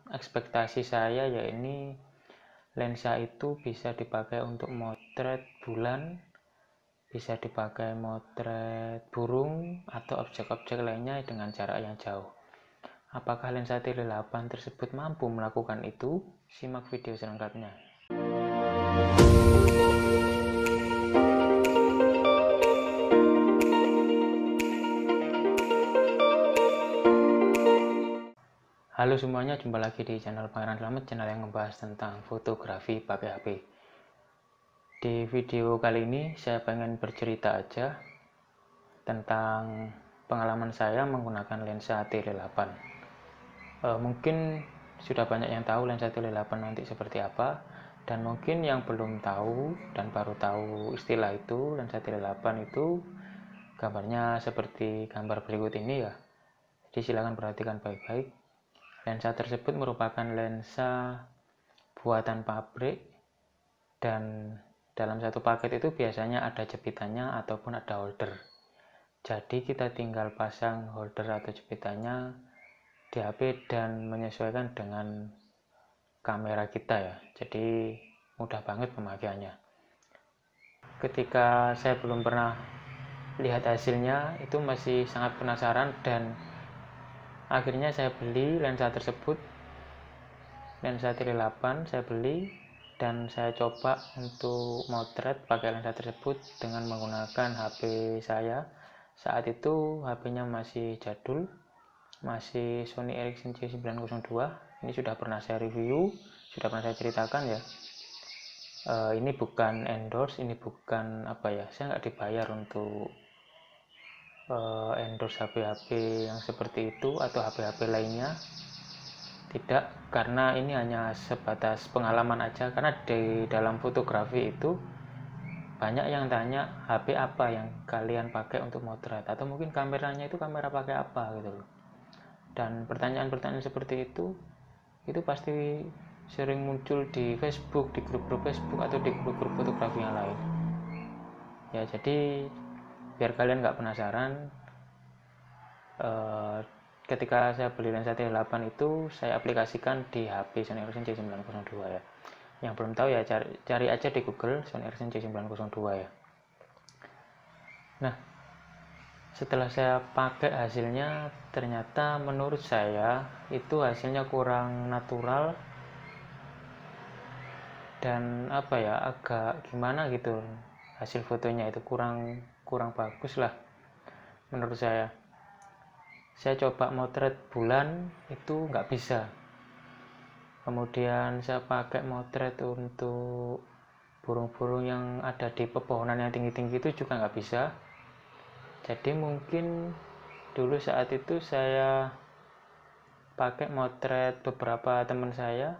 ekspektasi saya ya ini lensa itu bisa dipakai untuk motret bulan, bisa dipakai motret burung atau objek-objek lainnya dengan jarak yang jauh. Apakah lensa T8 tersebut mampu melakukan itu? Simak video selengkapnya. Halo semuanya, jumpa lagi di channel Pangeran Slamet, channel yang membahas tentang fotografi pakai HP. Di video kali ini saya pengen bercerita aja tentang pengalaman saya menggunakan lensa T8. Mungkin sudah banyak yang tahu lensa T8 nanti seperti apa, dan mungkin yang belum tahu dan baru tahu istilah itu, lensa T8 itu gambarnya seperti gambar berikut ini ya. Jadi silakan perhatikan baik-baik. Lensa tersebut merupakan lensa buatan pabrik dan dalam satu paket itu biasanya ada jepitannya ataupun ada holder. Jadi kita tinggal pasang holder atau jepitannya di HP dan menyesuaikan dengan kamera kita ya. Jadi mudah banget pemakaiannya. Ketika saya belum pernah lihat hasilnya, itu masih sangat penasaran dan akhirnya saya beli lensa tersebut, lensa T8 saya beli dan saya coba untuk motret pakai lensa tersebut dengan menggunakan HP saya. Saat itu HP-nya masih jadul, masih Sony Ericsson C902. Ini sudah pernah saya review, sudah pernah saya ceritakan ya. Ini bukan endorse, ini bukan apa ya, saya nggak dibayar untuk endorse HP-HP yang seperti itu atau HP-HP lainnya, tidak, karena ini hanya sebatas pengalaman aja. Karena di dalam fotografi itu banyak yang tanya HP apa yang kalian pakai untuk motret, atau mungkin kameranya itu kamera pakai apa gitu loh. Dan pertanyaan-pertanyaan seperti itu pasti sering muncul di Facebook, di grup-grup Facebook atau di grup-grup fotografi yang lain ya. Jadi biar kalian nggak penasaran, ketika saya beli lensa T8 itu saya aplikasikan di HP Sony Ericsson C902 ya. Yang belum tahu ya cari aja di Google Sony Ericsson C902 ya. Nah, setelah saya pakai hasilnya, ternyata menurut saya itu hasilnya kurang natural dan apa ya, agak gimana gitu. Hasil fotonya itu kurang bagus lah menurut saya. Saya coba motret bulan itu nggak bisa. Kemudian saya pakai motret untuk burung-burung yang ada di pepohonan yang tinggi-tinggi itu juga nggak bisa. Jadi mungkin dulu saat itu saya pakai motret beberapa teman saya,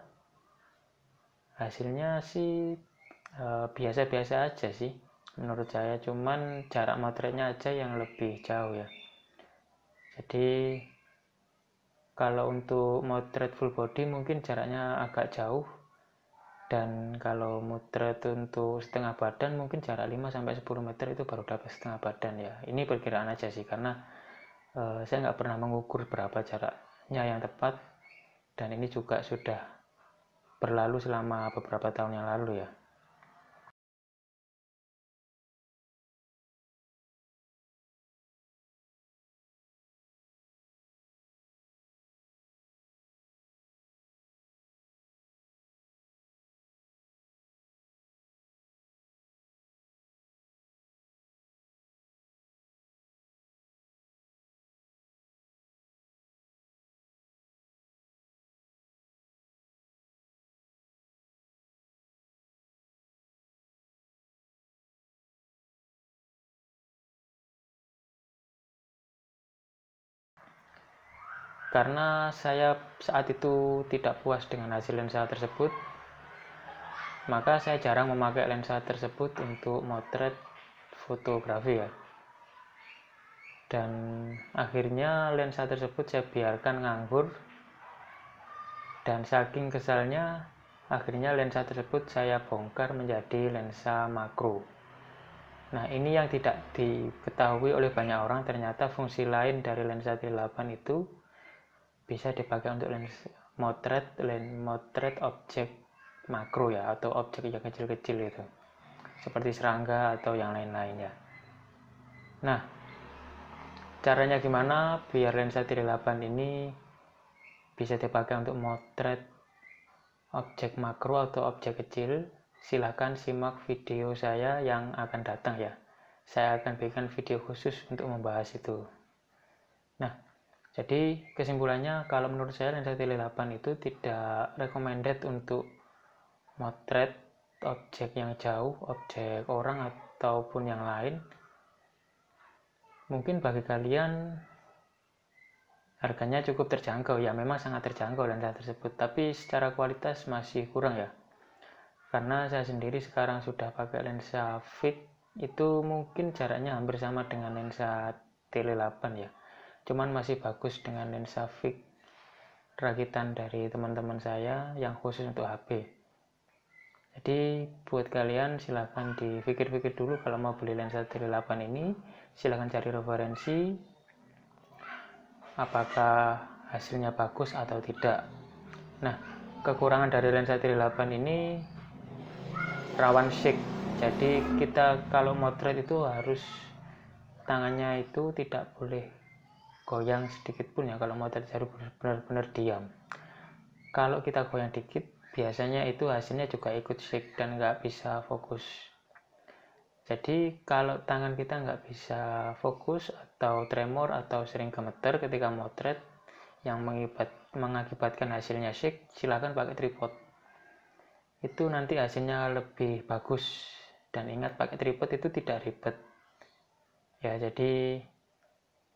hasilnya sih biasa-biasa aja sih menurut saya, cuman jarak motretnya aja yang lebih jauh ya. Jadi kalau untuk motret full body mungkin jaraknya agak jauh, dan kalau motret untuk setengah badan mungkin jarak 5-10 meter itu baru dapat setengah badan ya. Ini perkiraan aja sih, karena saya nggak pernah mengukur berapa jaraknya yang tepat, dan ini juga sudah berlalu selama beberapa tahun yang lalu ya. Karena saya saat itu tidak puas dengan hasil lensa tersebut, maka saya jarang memakai lensa tersebut untuk motret fotografi ya. Dan akhirnya lensa tersebut saya biarkan nganggur, dan saking kesalnya akhirnya lensa tersebut saya bongkar menjadi lensa makro. Nah, ini yang tidak diketahui oleh banyak orang, ternyata fungsi lain dari lensa T8 itu bisa dipakai untuk lensa motret objek makro ya, atau objek yang kecil-kecil itu, seperti serangga atau yang lain-lain ya. Nah, caranya gimana biar lensa tirai 8 ini bisa dipakai untuk motret objek makro atau objek kecil? Silahkan simak video saya yang akan datang ya. Saya akan bikin video khusus untuk membahas itu. Nah, jadi kesimpulannya, kalau menurut saya lensa tirai 8 itu tidak recommended untuk motret objek yang jauh, objek orang ataupun yang lain. Mungkin bagi kalian harganya cukup terjangkau ya, memang sangat terjangkau lensa tersebut, tapi secara kualitas masih kurang ya. Karena saya sendiri sekarang sudah pakai lensa fix, itu mungkin jaraknya hampir sama dengan lensa tirai 8 ya. Cuman masih bagus dengan lensa fix rakitan dari teman-teman saya yang khusus untuk HP. Jadi buat kalian silahkan dipikir-pikir dulu kalau mau beli lensa tirai 8 ini. Silahkan cari referensi apakah hasilnya bagus atau tidak. Nah, kekurangan dari lensa tirai 8 ini rawan shake. Jadi kita kalau motret itu harus tangannya itu tidak boleh goyang sedikit pun ya, kalau motret harus benar-benar diam. Kalau kita goyang dikit, biasanya itu hasilnya juga ikut shake dan nggak bisa fokus. Jadi kalau tangan kita nggak bisa fokus atau tremor atau sering gemeter ketika motret yang mengakibatkan hasilnya shake, silahkan pakai tripod. Itu nanti hasilnya lebih bagus. Dan ingat, pakai tripod itu tidak ribet. Ya, jadi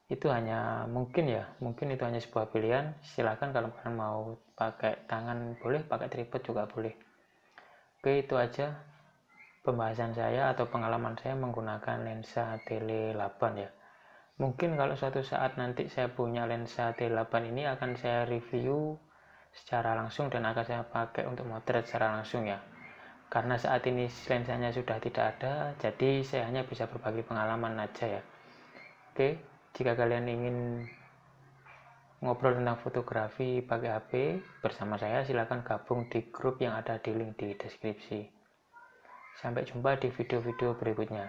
itu hanya mungkin itu hanya sebuah pilihan. Silahkan kalau kalian mau pakai tangan boleh, pakai tripod juga boleh. Oke, itu aja pembahasan saya atau pengalaman saya menggunakan lensa tele 8 ya. Mungkin kalau suatu saat nanti saya punya lensa tele 8 ini akan saya review secara langsung dan akan saya pakai untuk motret secara langsung ya. Karena saat ini lensanya sudah tidak ada, jadi saya hanya bisa berbagi pengalaman aja ya. Oke, jika kalian ingin ngobrol tentang fotografi pakai HP bersama saya, silakan gabung di grup yang ada di link di deskripsi. Sampai jumpa di video-video berikutnya.